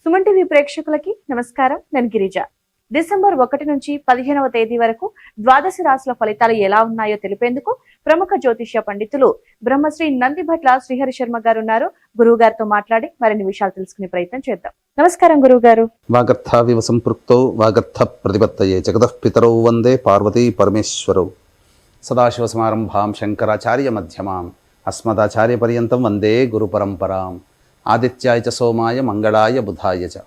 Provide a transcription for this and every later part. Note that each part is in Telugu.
సుమన్ టీవీ ప్రేక్షకులకి నమస్కారం. నేను గిరిజ. డిసెంబర్ 1 నుంచి 15వ తేదీ వరకు ద్వాదశ రాశుల ఫలితాలు ఎలా ఉన్నాయో తెలిపేందుకు ప్రముఖ జ్యోతిష్య పండితులు బ్రహ్మశ్రీ నందిభట్ల శ్రీహరి శర్మ గారు ఉన్నారు. గురువు గారితో మాట్లాడి మరిన్ని విషయాలు తెలుసుకునే ప్రయత్నం చేద్దాం. నమస్కారం గురువు గారు. వాగర్థావివ సంపృక్తో వాగర్థ ప్రతిపత్తయే జగతః పితరౌ వందే పార్వతీ పరమేశ్వరౌ. సదాశివ సమారంభాం శంకరాచార్య మధ్యమాం అస్మదాచార్య పర్యంతం వందే గురు పరంపరాం. ఆదిత్యాయ చ సోమాయ మంగళాయ బుధాయ చ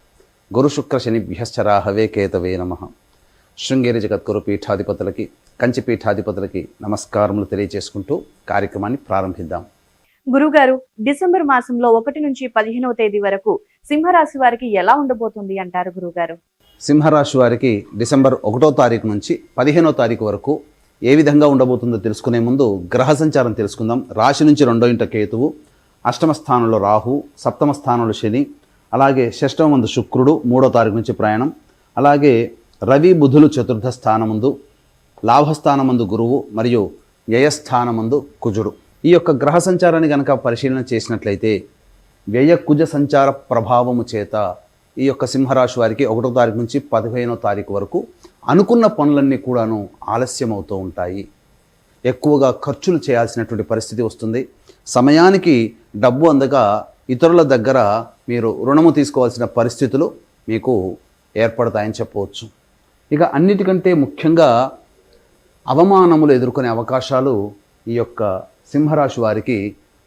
గురు శుక్ర శనిభ్యశ్చ రాహవే కేతవే నమః. శృంగేరి జగద్గురు పీఠాధిపతులకి, కంచి పీఠాధిపతులకి నమస్కారములు తెలియజేసుకుంటూ కార్యక్రమాన్ని ప్రారంభిద్దాం. గురుగారు, డిసెంబర్ మాసంలో 1 నుంచి 15వ తేదీ వరకు సింహరాశి వారికి ఎలా ఉండబోతుంది అంటారు గురుగారు? సింహరాశి వారికి డిసెంబర్ 1వ తారీఖు నుంచి 15వ తారీఖు వరకు ఏ విధంగా ఉండబోతుందో తెలుసుకునే ముందు గ్రహ సంచారం తెలుసుకుందాం. రాశి నుంచి 2వ ఇంట కేతువు, అష్టమ స్థానంలో రాహు, సప్తమ స్థానంలో శని, అలాగే షష్టమ మందు శుక్రుడు 3వ తారీఖు నుంచి ప్రయాణం, అలాగే రవి బుధులు చతుర్థ స్థానమందు, లాభస్థానమందు గురువు మరియు వ్యయస్థానమందు కుజుడు. ఈ యొక్క గ్రహ సంచారాన్ని కనుక పరిశీలన చేసినట్లయితే వ్యయ కుజ సంచార ప్రభావము చేత ఈ యొక్క సింహరాశి వారికి 1వ తారీఖు నుంచి 15వ తారీఖు వరకు అనుకున్న పనులన్నీ కూడాను ఆలస్యం అవుతూ ఉంటాయి. ఎక్కువగా ఖర్చులు చేయాల్సినటువంటి పరిస్థితి వస్తుంది. సమయానికి డబ్బు అందక ఇతరుల దగ్గర మీరు రుణము తీసుకోవాల్సిన పరిస్థితులు మీకు ఏర్పడతాయని చెప్పవచ్చు. ఇక అన్నిటికంటే ముఖ్యంగా అవమానములు ఎదుర్కొనే అవకాశాలు ఈ యొక్క సింహరాశి వారికి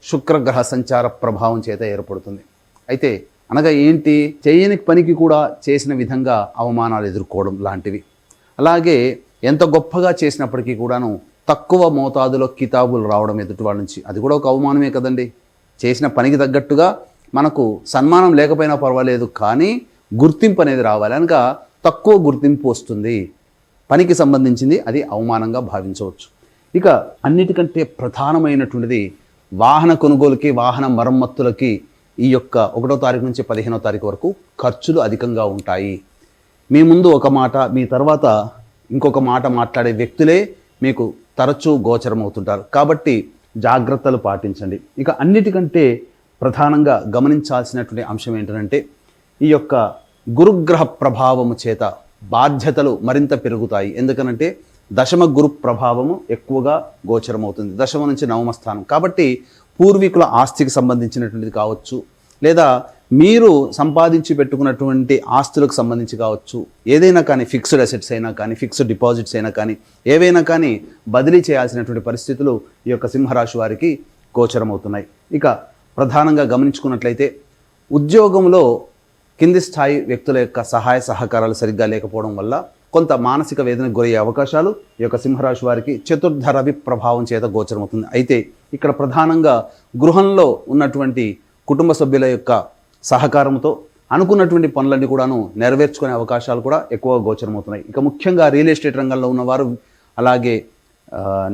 శుక్రగ్రహ సంచార ప్రభావం చేత ఏర్పడుతుంది. అయితే అనగా ఏంటి? చేయని పనికి కూడా చేసిన విధంగా అవమానాలు ఎదుర్కోవడం లాంటివి. అలాగే ఎంత గొప్పగా చేసినప్పటికీ కూడాను తక్కువ మోతాదులో కితాబులు రావడం ఎదుటి వాళ్ళ నుంచి, అది కూడా ఒక అవమానమే కదండి. చేసిన పనికి తగ్గట్టుగా మనకు సన్మానం లేకపోయినా పర్వాలేదు, కానీ గుర్తింపు అనేది రావాలి. అనగా తక్కువ గుర్తింపు వస్తుంది, పనికి సంబంధించింది, అది అవమానంగా భావించవచ్చు. ఇక అన్నిటికంటే ప్రధానమైనటువంటిది వాహన కొనుగోలుకి, వాహన మరమ్మతులకి ఈ యొక్క 1వ తారీఖు నుంచి 15వ తారీఖు వరకు ఖర్చులు అధికంగా ఉంటాయి. మీ ముందు ఒక మాట, మీ తర్వాత ఇంకొక మాట మాట్లాడే వ్యక్తులే మీకు తరచూ గోచరమవుతుంటారు. కాబట్టి జాగ్రత్తలు పాటించండి. ఇక అన్నిటికంటే ప్రధానంగా గమనించాల్సినటువంటి అంశం ఏంటంటే ఈ యొక్క గురుగ్రహ ప్రభావము చేత బాధ్యతలు మరింత పెరుగుతాయి. ఎందుకనంటే దశమ గురు ప్రభావము ఎక్కువగా గోచరమవుతుంది, దశమ నుంచి 9వ స్థానం. కాబట్టి పూర్వీకుల ఆస్తికి సంబంధించినటువంటిది కావచ్చు, లేదా మీరు సంపాదించి పెట్టుకున్నటువంటి ఆస్తులకు సంబంధించి కావచ్చు, ఏదైనా కానీ ఫిక్స్డ్ అసెట్స్ అయినా కానీ, ఫిక్స్డ్ డిపాజిట్స్ అయినా కానీ, ఏవైనా కానీ బదిలీ చేయాల్సినటువంటి పరిస్థితులు ఈ యొక్క సింహరాశి వారికి గోచరమవుతున్నాయి. ఇక ప్రధానంగా గమనించుకున్నట్లయితే ఉద్యోగంలో కింది స్థాయి వ్యక్తుల యొక్క సహాయ సహకారాలు సరిగ్గా లేకపోవడం వల్ల కొంత మానసిక వేదనకు గురయ్యే అవకాశాలు ఈ యొక్క సింహరాశి వారికి చతుర్థ రవి ప్రభావం చేత గోచరమవుతుంది. అయితే ఇక్కడ ప్రధానంగా గృహంలో ఉన్నటువంటి కుటుంబ సభ్యుల యొక్క సహకారంతో అనుకున్నటువంటి పనులన్నీ కూడాను నెరవేర్చుకునే అవకాశాలు కూడా ఎక్కువగా గోచరమవుతున్నాయి. ఇక ముఖ్యంగా రియల్ ఎస్టేట్ రంగంలో ఉన్నవారు, అలాగే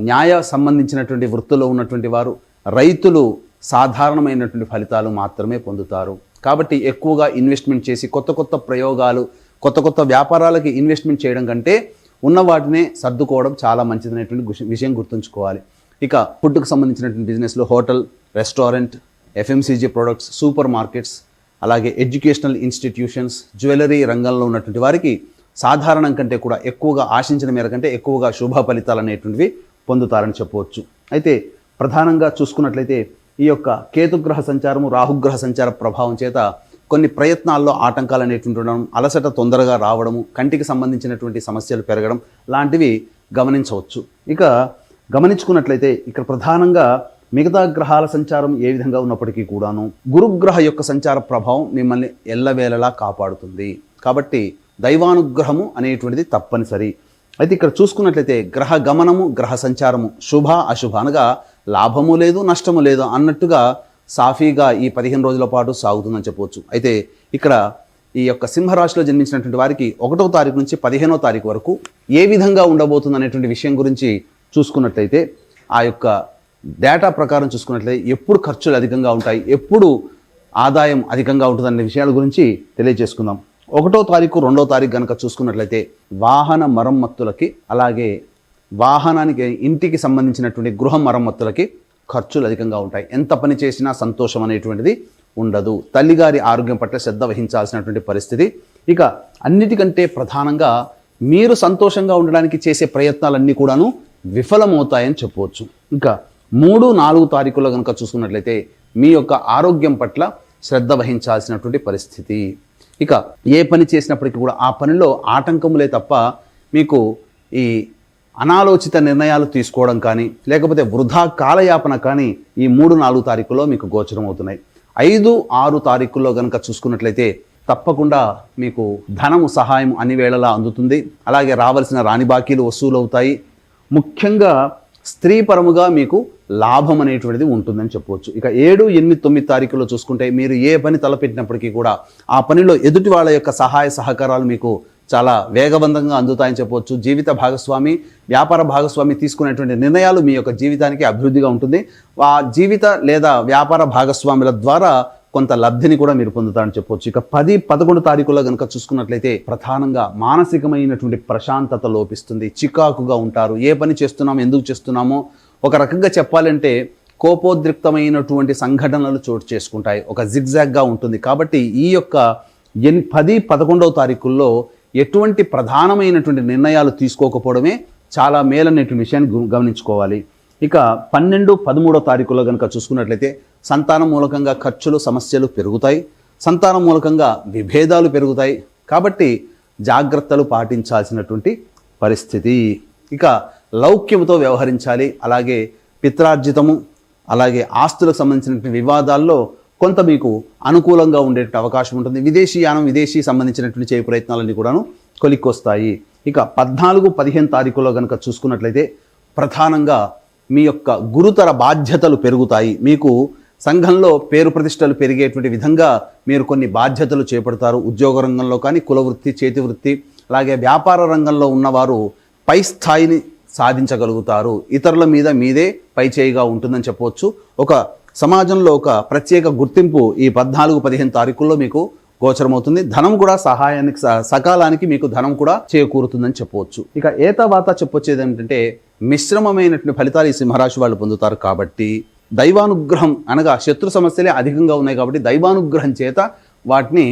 న్యాయ సంబంధించినటువంటి వృత్తుల్లో ఉన్నటువంటి వారు, రైతులు సాధారణమైనటువంటి ఫలితాలు మాత్రమే పొందుతారు. కాబట్టి ఎక్కువగా ఇన్వెస్ట్మెంట్ చేసి కొత్త కొత్త ప్రయోగాలు, కొత్త కొత్త వ్యాపారాలకి ఇన్వెస్ట్మెంట్ చేయడం కంటే ఉన్న వాటినే సర్దుకోవడం చాలా మంచిదనేటువంటి విషయం గుర్తుంచుకోవాలి. ఇక ఫుడ్కు సంబంధించినటువంటి బిజినెస్లో hotel, restaurant, FMCG products, super markets, అలాగే ఎడ్యుకేషనల్ ఇన్స్టిట్యూషన్స్, జ్యువెలరీ రంగంలో ఉన్నటువంటి వారికి సాధారణం కంటే కూడా ఎక్కువగా ఆశించిన మేర కంటే ఎక్కువగా శుభ ఫలితాలు అనేటువంటివి పొందుతారని చెప్పవచ్చు. అయితే ప్రధానంగా చూసుకున్నట్లయితే ఈ యొక్క కేతుగ్రహ సంచారము, రాహుగ్రహ సంచార ప్రభావం చేత కొన్ని ప్రయత్నాల్లో ఆటంకాలు అనేటువంటి ఉండడం, అలసట తొందరగా రావడము, కంటికి సంబంధించినటువంటి సమస్యలు పెరగడం లాంటివి గమనించవచ్చు. ఇక గమనించుకున్నట్లయితే ఇక్కడ ప్రధానంగా మిగతా గ్రహాల సంచారం ఏ విధంగా ఉన్నప్పటికీ కూడాను గురుగ్రహ యొక్క సంచార ప్రభావం మిమ్మల్ని ఎల్లవేళలా కాపాడుతుంది. కాబట్టి దైవానుగ్రహము అనేటువంటిది తప్పనిసరి. అయితే ఇక్కడ చూసుకున్నట్లయితే గ్రహ గమనము, గ్రహ సంచారము శుభ అశుభ అనగా లాభము లేదు నష్టము లేదు అన్నట్టుగా సాఫీగా ఈ 15 రోజుల పాటు సాగుతుందని చెప్పవచ్చు. అయితే ఇక్కడ ఈ యొక్క సింహరాశిలో జన్మించినటువంటి వారికి 1వ తారీఖు నుంచి 15వ తారీఖు వరకు ఏ విధంగా ఉండబోతుంది అనేటువంటి విషయం గురించి చూసుకున్నట్లయితే ఆ యొక్క డేటా ప్రకారం చూసుకున్నట్లయితే ఎప్పుడు ఖర్చులు అధికంగా ఉంటాయి, ఎప్పుడు ఆదాయం అధికంగా ఉంటుందనే విషయాల గురించి తెలియజేసుకుందాం. 1వ తారీఖు 2వ తారీఖు కనుక చూసుకున్నట్లయితే వాహన మరమ్మతులకి, అలాగే వాహనానికి, ఇంటికి సంబంధించినటువంటి గృహ మరమ్మతులకి ఖర్చులు అధికంగా ఉంటాయి. ఎంత పని చేసినా సంతోషం అనేటువంటిది ఉండదు. తల్లిగారి ఆరోగ్యం పట్ల శ్రద్ధ వహించాల్సినటువంటి పరిస్థితి. ఇక అన్నిటికంటే ప్రధానంగా మీరు సంతోషంగా ఉండడానికి చేసే ప్రయత్నాలన్నీ కూడాను విఫలమవుతాయని చెప్పవచ్చు. ఇంకా 3, 4 తారీఖుల్లో కనుక చూసుకున్నట్లయితే మీ యొక్క ఆరోగ్యం పట్ల శ్రద్ధ వహించాల్సినటువంటి పరిస్థితి. ఇక ఏ పని చేసినప్పటికీ కూడా ఆ పనిలో ఆటంకములే తప్ప మీకు ఈ అనాలోచిత నిర్ణయాలు తీసుకోవడం కానీ లేకపోతే వృధా కాలయాపన కానీ ఈ 3, 4 తారీఖుల్లో మీకు గోచరం అవుతున్నాయి. 5, 6 తారీఖుల్లో కనుక చూసుకున్నట్లయితే తప్పకుండా మీకు ధనము సహాయం అన్ని వేళలా అందుతుంది. అలాగే రావాల్సిన రాని బాకీలు వసూలు అవుతాయి. ముఖ్యంగా స్త్రీ పరముగా మీకు లాభం అనేటువంటిది ఉంటుందని చెప్పవచ్చు. ఇక 7, 8, 9 తారీఖుల్లో చూసుకుంటే మీరు ఏ పని తలపెట్టినప్పటికీ కూడా ఆ పనిలో ఎదుటి వాళ్ళ యొక్క సహాయ సహకారాలు మీకు చాలా వేగవంతంగా అందుతాయని చెప్పవచ్చు. జీవిత భాగస్వామి, వ్యాపార భాగస్వామి తీసుకునేటువంటి నిర్ణయాలు మీ యొక్క జీవితానికి అభివృద్ధిగా ఉంటుంది. ఆ జీవిత లేదా వ్యాపార భాగస్వాముల ద్వారా కొంత లబ్ధిని కూడా మీరు పొందుతారని చెప్పవచ్చు. ఇక 10, 11 తారీఖుల్లో కనుక చూసుకున్నట్లయితే ప్రధానంగా మానసికమైనటువంటి ప్రశాంతత లోపిస్తుంది. చికాకుగా ఉంటారు. ఏ పని చేస్తున్నామో ఎందుకు చేస్తున్నామో ఒక రకంగా చెప్పాలంటే కోపోద్రిక్తమైనటువంటి సంఘటనలు చోటు చేసుకుంటాయి. ఒక జిగ్జాగ్గా ఉంటుంది. కాబట్టి ఈ యొక్క 10, 11 తారీఖుల్లో ఎటువంటి ప్రధానమైనటువంటి నిర్ణయాలు తీసుకోకపోవడమే చాలా మేలనేటువంటి విషయాన్ని గమనించుకోవాలి. ఇక 12, 13 తారీఖుల్లో కనుక చూసుకున్నట్లయితే సంతానం మూలకంగా ఖర్చులు సమస్యలు పెరుగుతాయి. సంతానం మూలకంగా విభేదాలు పెరుగుతాయి. కాబట్టి జాగ్రత్తలు పాటించాల్సినటువంటి పరిస్థితి. ఇక లౌక్యముతో వ్యవహరించాలి. అలాగే పిత్రార్జితము అలాగే ఆస్తులకు సంబంధించినటువంటి వివాదాల్లో కొంత మీకు అనుకూలంగా ఉండే అవకాశం ఉంటుంది. విదేశీయానం విదేశీ సంబంధించినటువంటి చేయ ప్రయత్నాలన్నీ కూడాను కొలిక్కొస్తాయి. ఇక 14, 15 తారీఖుల్లో కనుక చూసుకున్నట్లయితే ప్రధానంగా మీ యొక్క గురుతర బాధ్యతలు పెరుగుతాయి. మీకు సంఘంలో పేరు ప్రతిష్టలు పెరిగేటువంటి విధంగా మీరు కొన్ని బాధ్యతలు చేపడతారు. ఉద్యోగ రంగంలో కానీ కులవృత్తి, చేతి వృత్తి అలాగే వ్యాపార రంగంలో ఉన్నవారు పై స్థాయిని సాధించగలుగుతారు. ఇతరుల మీద మీదే పై చేయిగా ఉంటుందని చెప్పవచ్చు. ఒక సమాజంలో ఒక ప్రత్యేక గుర్తింపు ఈ 14, 15 తారీఖుల్లో మీకు గోచరమవుతుంది. ధనం కూడా సకాలానికి మీకు ధనం కూడా చేకూరుతుందని చెప్పవచ్చు. ఇక ఏతవాత చెప్పొచ్చేది ఏంటంటే మిశ్రమమైనటువంటి ఫలితాలు ఈ సింహరాశి వాళ్ళు పొందుతారు. కాబట్టి దైవానుగ్రహం అనగా శత్రు సమస్యలే అధికంగా ఉన్నాయి కాబట్టి దైవానుగ్రహం చేత వాటిని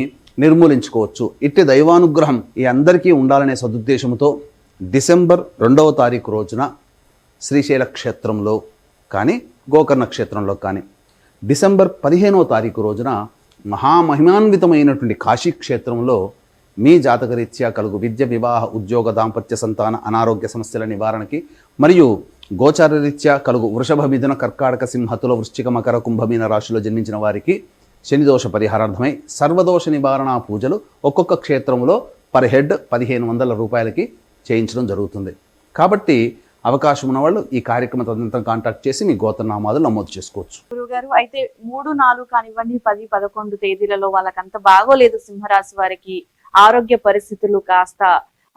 నిర్మూలించుకోవచ్చు. ఇట్టి దైవానుగ్రహం ఈ అందరికీ ఉండాలనే సదుద్దేశంతో డిసెంబర్ 2వ తారీఖు రోజున శ్రీశైల క్షేత్రంలో కానీ గోకర్ణ క్షేత్రంలో కానీ డిసెంబర్ 15వ తారీఖు రోజున మహామహిమాన్వితమైనటువంటి కాశీ క్షేత్రంలో మీ జాతకరీత్యా కలుగు విద్య, వివాహ, ఉద్యోగ, దాంపత్య, సంతాన, అనారోగ్య సమస్యల నివారణకి మరియు గోచారరీత్యా కలుగు వృషభ, మిథున, కర్కాటక, సింహతుల, వృశ్చిక, మకర, కుంభమీన రాశిలో జన్మించిన వారికి శనిదోష పరిహారార్థమై సర్వదోష నివారణ పూజలు ఒక్కొక్క క్షేత్రంలో పర్ హెడ్ 1500 రూపాయలకి చేయించడం జరుగుతుంది. కాబట్టి అవకాశం ఉన్న వాళ్ళు ఈ కార్యక్రమం తదనంతరం కాంటాక్ట్ చేసి మీ గోత్రనామాలు నమోదు చేసుకోవచ్చు. గురుగారు, అయితే 3, 4 కానివ్వండి 10, 11 తేదీలలో వాళ్ళకంత బాగోలేదు సింహరాశి వారికి. ఆరోగ్య పరిస్థితులు కాస్త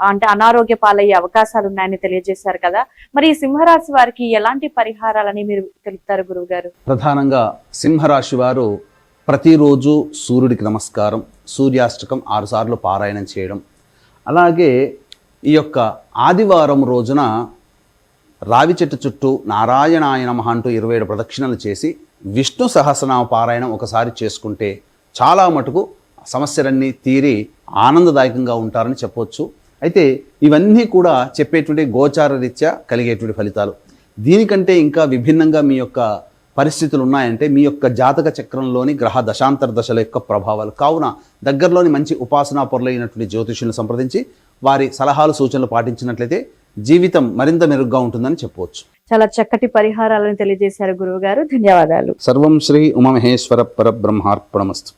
అంటే అనారోగ్య పాలయ్యే అవకాశాలు ఉన్నాయని తెలియజేశారు కదా. మరి ఈ సింహరాశి వారికి ఎలాంటి పరిహారాలని మీరు తెలుపుతారు గురువు గారు? ప్రధానంగా సింహరాశి వారు ప్రతిరోజు సూర్యుడికి నమస్కారం, సూర్యాష్టకం 6 సార్లు పారాయణం చేయడం, అలాగే ఈ యొక్క ఆదివారం రోజున రావి చెట్టు చుట్టూ నారాయణాయ నమః అంటూ 27 ప్రదక్షిణలు చేసి విష్ణు సహస్రనామ పారాయణం ఒకసారి చేసుకుంటే చాలా మటుకు సమస్యలన్నీ తీరి ఆనందదాయకంగా ఉంటారని చెప్పవచ్చు. అయితే ఇవన్నీ కూడా చెప్పేటువంటి గోచార రీత్యా కలిగేటువంటి ఫలితాలు. దీనికంటే ఇంకా విభిన్నంగా మీ యొక్క పరిస్థితులు ఉన్నాయంటే మీ యొక్క జాతక చక్రంలోని గ్రహ దశాంతర దశల యొక్క ప్రభావాలు. కావున దగ్గరలోని మంచి ఉపాసనా పరులైనటువంటి జ్యోతిష్యులను సంప్రదించి వారి సలహాలు సూచనలు పాటించినట్లయితే జీవితం మరింత మెరుగ్గా ఉంటుందని చెప్పవచ్చు. చాలా చక్కటి పరిహారాలను తెలియజేశారు గురువు గారు. ధన్యవాదాలు. సర్వం శ్రీ ఉమామహేశ్వర పరబ్రహ్మార్పణమస్తు.